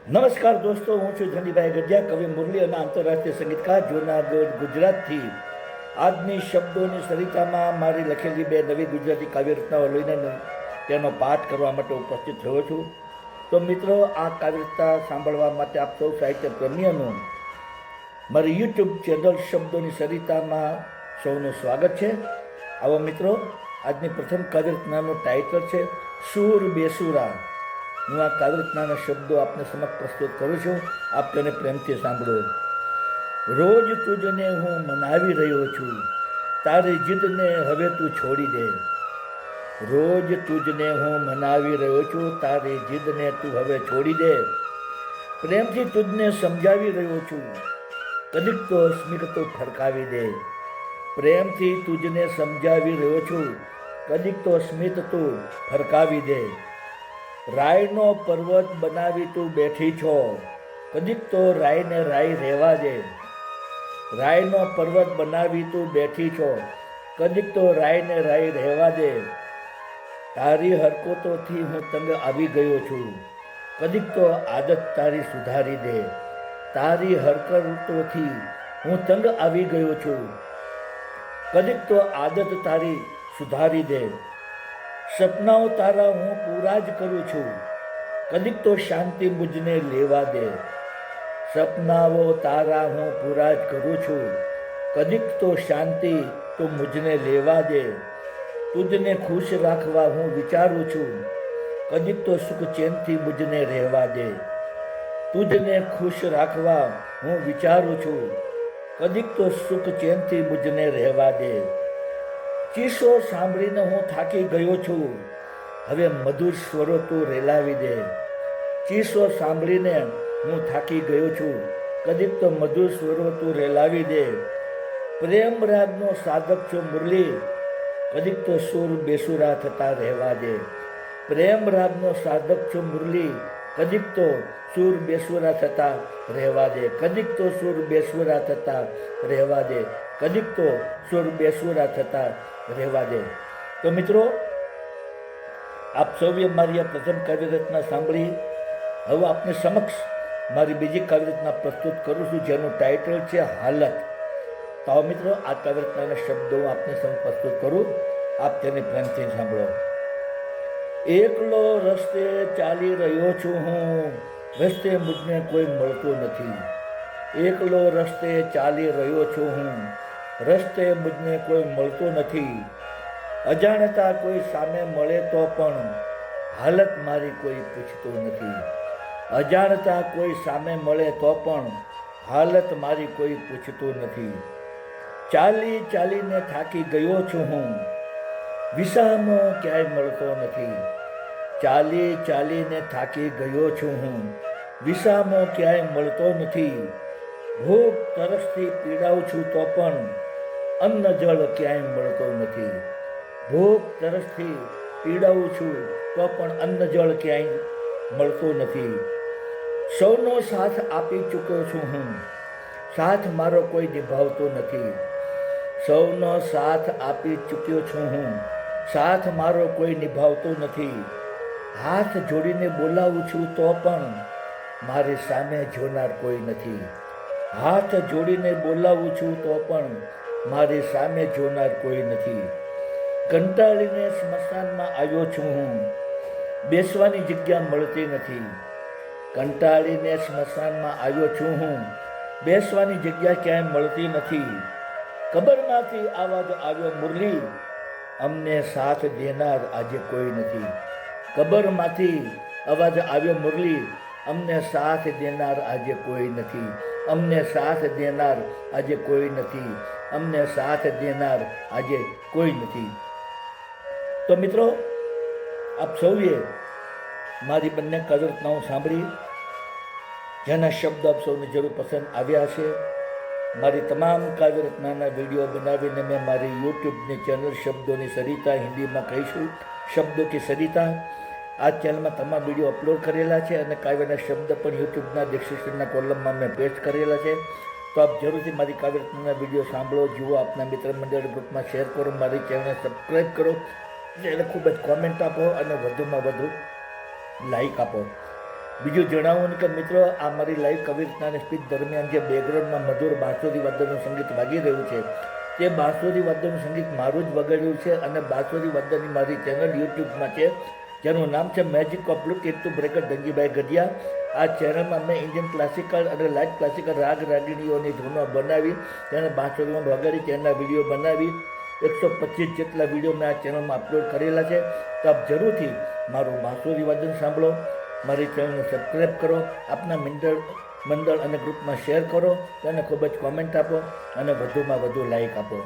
નમસ્કાર દોસ્તો, હું છું ધનીભાઈ ગઢિયા, કવિ મુરલી અને આંતરરાષ્ટ્રીય સંગીતકાર, જૂનાગઢ, ગુજરાતથી. આજની શબ્દોની સરિતામાં મારી લખેલી બે નવી ગુજરાતી કાવ્યરચનાઓ લઈને તેનો પાઠ કરવા માટે ઉપસ્થિત થયો છું. તો મિત્રો, આ કાવ્યરચના સાંભળવા માટે આપ સૌ સાહિત્ય પ્રેમીઓનું મારી યુટ્યુબ ચેનલ શબ્દોની સરિતામાં સૌનું સ્વાગત છે. આવો મિત્રો, આજની પ્રથમ કાવ્યરચનાનું ટાઇટલ છે સૂર બેસુરા. હું આ કાવ્યરચનાના શબ્દો આપને સમક્ષ પ્રસ્તુત કરું છું. આપ તેને પ્રેમથી સાંભળો. રોજ તુજને હું મનાવી રહ્યો છું, તારી જીદને હવે તું છોડી દે. રોજ તુજને હું મનાવી રહ્યો છું, તારી જીદને તું હવે છોડી દે. પ્રેમથી તુજને સમજાવી રહ્યો છું, કદીક તો સ્મિત તું ફરકાવી દે. પ્રેમથી તુજને સમજાવી રહ્યો છું, કદીક તો સ્મિત તું ફરકાવી દે. રાયનો પર્વત બનાવી તું બેઠી છો, કદીક તો રાયને રાય રહેવા દે. રાયનો પર્વત બનાવી તું બેઠી છો, કદીક તો રાયને રાય રહેવા દે. તારી હરકતોથી હું તંગ આવી ગયો છું, કદીક તો આદત તારી સુધારી દે. તારી હરકતોથી હું તંગ આવી ગયો છું, કદીક તો આદત તારી સુધારી દે. સપનાઓ તારા હું પૂરા જ કરું છું, કદીક તો શાંતિ મુજને લેવા દે. સપનાઓ તારા હું પૂરા જ કરું છું, કદીક તો શાંતિ તો મુજને લેવા દે. તુજને ખુશ રાખવા હું વિચારું છું, કદીક તો સુખ ચેનથી મુજને રહેવા દે. તુજને ખુશ રાખવા હું વિચારું છું, કદીક તો સુખ ચેનથી મુજને રહેવા દે. ચીસો સાંભળીને હું થાકી ગયો છું, હવે મધુર સ્વરો તું રેલાવી દે. ચીસો સાંભળીને હું થાકી ગયો છું, કદીક તો મધુર સ્વરો તું રેલાવી દે. પ્રેમ રાગનો સાધક છો મુરલી, કદીક તો સૂર બેસુરા થતા રહેવા દે. પ્રેમ રાગનો સાધક છો મુરલી, કદીક તો સૂર બેસુરા થતા રહેવા દે. કદીક તો સૂર બેસુરા થતા રહેવા દે. કદીક તો સૂર બેસુરા થતા રહેવા દે. તો મિત્રો, આપ સૌએ મારી આ પ્રથમ કાવ્યરચના સાંભળી. હવે આપની સમક્ષ મારી બીજી કાવ્યરચના પ્રસ્તુત કરું છું, જેનું ટાઇટલ છે હાલત. તો મિત્રો, આ કાવ્યરચનાના શબ્દો હું આપને સમક્ષ પ્રસ્તુત કરું. આપ તેને પ્રેમથી સાંભળો. એકલો રસ્તે ચાલી રહ્યો છું હું, રસ્તે મુજને કોઈ મળતું નથી. એકલો રસ્તે ચાલી રહ્યો છું હું, રસ્તે મુજને કોઈ મળતું નથી. અજાણતા કોઈ સામે મળે તો પણ હાલત મારી કોઈ પૂછતું નથી. અજાણતા કોઈ સામે મળે તો પણ હાલત મારી કોઈ પૂછતું નથી. ચાલી ચાલીને થાકી ગયો છું હું, વિસામો ક્યાંય મળતો નથી. ચાલી ચાલીને થાકી ગયો છું હું, વિસામો ક્યાંય મળતો નથી. ભૂખ તરસથી પીડાઉં છું તો પણ અન્ન જળ ક્યાંય મળતો નથી. ભૂખ તરસથી પીડાઉં છું તો પણ અન્ન જળ ક્યાંય મળતું નથી. સૌનો સાથ આપી ચૂક્યો છું હું, સાથ મારો કોઈ નિભાવતો નથી. સૌનો સાથ આપી ચૂક્યો છું હું, સાથ મારો કોઈ નિભાવતો નથી. હાથ જોડીને બોલાવું છું તો પણ મારી સામે જોનાર કોઈ નથી. હાથ જોડીને બોલાવું છું તો પણ મારી સામે જોનાર કોઈ નથી. કંટાળીને સ્મશાનમાં આવ્યો છું હું, બેસવાની જગ્યા મળતી નથી. કંટાળીને સ્મશાનમાં આવ્યો છું હું, બેસવાની જગ્યા ક્યાંય મળતી નથી. કબરમાંથી આવાજ આવ્યો મુરલી, અમને સાથ દેનાર આજે કોઈ નથી. કબરમાંથી અવાજ આવ્યો મુરલી, અમને સાથ દેનાર આજે કોઈ નથી. અમને સાથ દેનાર આજે કોઈ નથી. અમને સાથ દેનાર આજે કોઈ નથી. તો મિત્રો, આપ સૌએ મારી બંને કાવ્યરચનાઓ સાંભળી, જેના શબ્દ આપ સૌને જરૂર પસંદ આવ્યા છે. મારી તમામ કાવ્યરચનાના વિડીયો બનાવીને મેં મારી યુટ્યુબની ચેનલ શબ્દોની સરિતા, હિન્દીમાં કહીશું શબ્દો કી સરિતા, આ ચેનલમાં તમામ વિડીયો અપલોડ કરેલા છે અને કાવ્યના શબ્દ પણ યુટ્યુબના ડિસ્ક્રિપ્શનના કોલમમાં મેં પેસ્ટ કરેલા છે. તો આપ જરૂરથી મારી કાવ્યરચનાના વિડીયો સાંભળો, જુઓ, આપના મિત્ર મંડળ ગ્રુપમાં શેર કરો, મારી ચેનલને સબસ્ક્રાઈબ કરો, એને ખૂબ જ કોમેન્ટ આપો અને વધુમાં વધુ લાઈક આપો. બીજું જણાવું કે મિત્રો, આ મારી લાઈવ કવિરચનાની સ્પીચ દરમિયાન જે બેકગ્રાઉન્ડમાં મધુર બાંસુરી વાદનનું સંગીત વાગી રહ્યું છે, તે બાંસુરી વાદનનું સંગીત મારું જ વગાડ્યું છે અને બાંસુરી વાદનની મારી ચેનલ યુટ્યુબમાં છે, જેનું નામ છે magic of look in to breaker Dhanjibhai Gadhiya. આ ચેનલમાં મેં ઇન્ડિયન ક્લાસિકલ અને લાઇટ ક્લાસિકલ રાગ રાગીણીઓની ધૂનો બનાવી, તેને બાંસુરીમાં વગાડી તેના વિડીયો બનાવી 125 જેટલા વિડીયો મેં આ ચેનલમાં અપલોડ કરેલા છે. તો આપ જરૂરથી મારું બાંસુરી વાદન સાંભળો, મારી ચેનલને સબસ્ક્રાઈબ કરો, આપના મંડળ અને ગ્રુપમાં શેર કરો, તેને ખૂબ જ કોમેન્ટ આપો અને વધુમાં વધુ લાઈક આપો.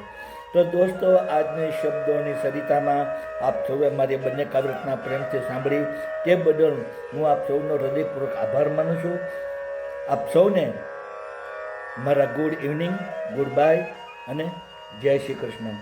તો દોસ્તો, આજની શબ્દોની સરિતામાં આપ સૌએ મારી બંને કાવ્યરચના પ્રેમથી સાંભળી તે બદલ હું આપ સૌનો હૃદયપૂર્વક આભાર માનું છું. આપ સૌને મારા ગુડ ઇવનિંગ, ગુડ બાય અને જય શ્રી કૃષ્ણ.